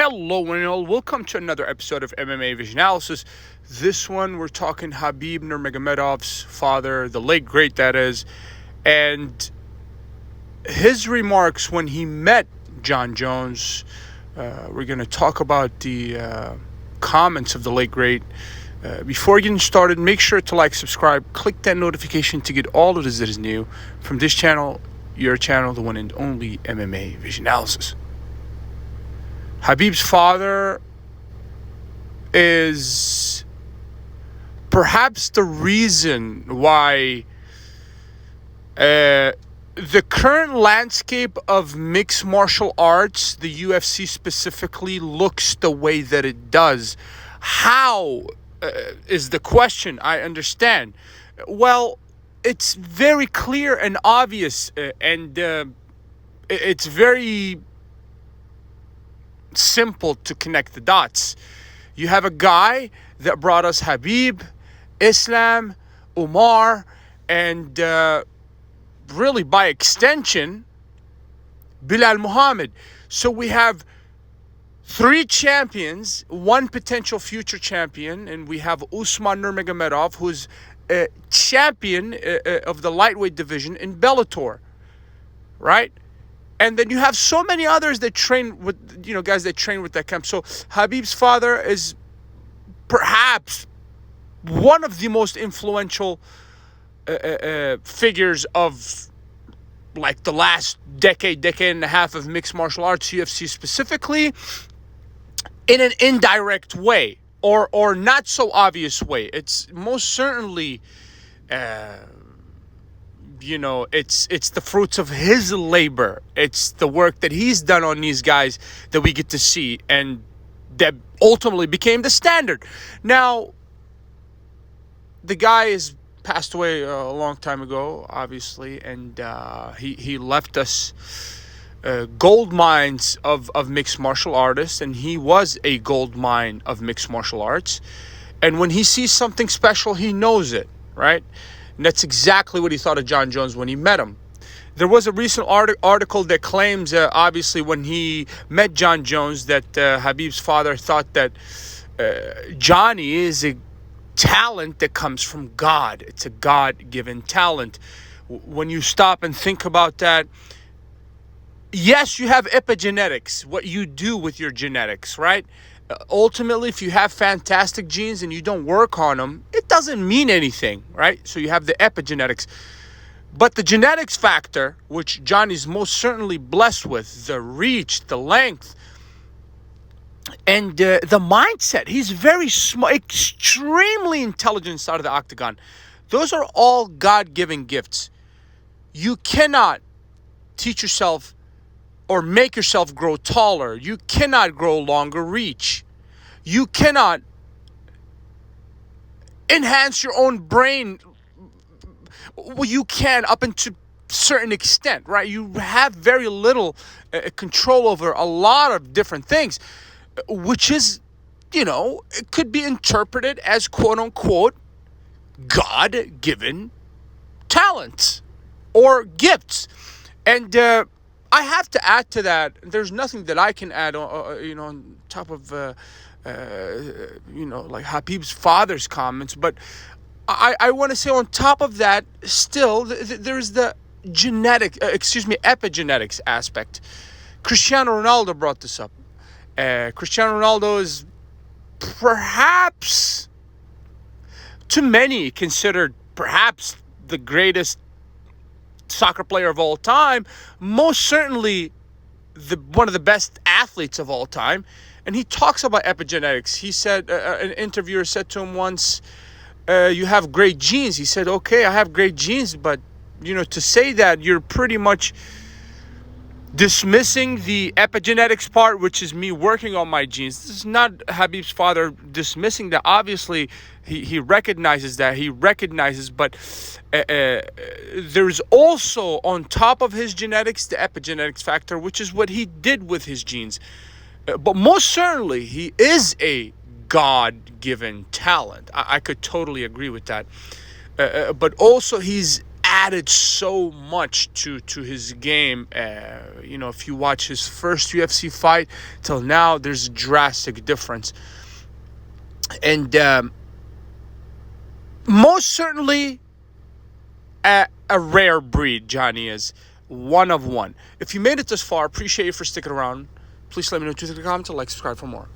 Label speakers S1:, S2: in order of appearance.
S1: Hello and all, welcome to another episode of MMA Vision Analysis. This one we're talking Khabib Nurmagomedov's father, the late great that is, and his remarks when he met Jon Jones. We're going to talk about the comments of the late great. Before getting started, make sure to like, subscribe, click that notification to get all of this that is new from this channel, your channel, the one and only MMA Vision Analysis. Khabib's father is perhaps the reason why the current landscape of mixed martial arts, the UFC specifically, looks the way that it does. How is the question, I understand. Well, it's very clear and obvious, and it's very simple to connect the dots. You have a guy that brought us Khabib, Islam, Umar, and really by extension, Bilal Muhammad. So we have three champions, one potential future champion, and we have Usman Nurmagomedov, who's a champion of the lightweight division in Bellator, right? And then you have so many others that train with, guys that train with that camp. So Khabib's father is perhaps one of the most influential figures of like the last decade and a half of mixed martial arts, UFC specifically, in an indirect way or not so obvious way. It's most certainly it's the fruits of his labor. It's the work that he's done on these guys that we get to see, and that ultimately became the standard. Now, the guy has passed away a long time ago, obviously, and he left us gold mines of mixed martial artists, and he was a gold mine of mixed martial arts. And when he sees something special, he knows it, right? And that's exactly what he thought of Jon Jones when he met him. There was a recent article that claims, obviously, when he met Jon Jones, that Khabib's father thought that Johnny is a talent that comes from God. It's a God-given talent. When you stop and think about that, yes, you have epigenetics, what you do with your genetics, right? Ultimately, if you have fantastic genes and you don't work on them, it doesn't mean anything, right? So you have the epigenetics. But the genetics factor, which Johnny's most certainly blessed with, the reach, the length, and the mindset. He's very smart, extremely intelligent out of the octagon. Those are all God-given gifts. You cannot teach yourself or make yourself grow taller. You cannot grow longer reach. You cannot enhance your own brain. Well, you can up into a certain extent, right? You have very little control over a lot of different things, which is, it could be interpreted as quote-unquote God-given talents or gifts. And I have to add to that, there's nothing that I can add on top of like Khabib's father's comments, but I want to say on top of that, still there's the epigenetics aspect. Cristiano Ronaldo brought this up. Cristiano Ronaldo is perhaps, to many, considered perhaps the greatest soccer player of all time, most certainly one of the best athletes of all time. And he talks about epigenetics. He said, an interviewer said to him once, you have great genes. He said, okay, I have great genes, but to say that, you're pretty much dismissing the epigenetics part, which is me working on my genes. This is not Khabib's father dismissing that. Obviously, he recognizes that. He recognizes, but there's also, on top of his genetics, the epigenetics factor, which is what he did with his genes. But most certainly, he is a God-given talent. I could totally agree with that. But also, he's added so much to his game. If you watch his first UFC fight till now, there's a drastic difference. And most certainly a rare breed, Johnny is. One of one. If you made it this far, appreciate you for sticking around. Please let me know what you think in the comments and like, subscribe for more.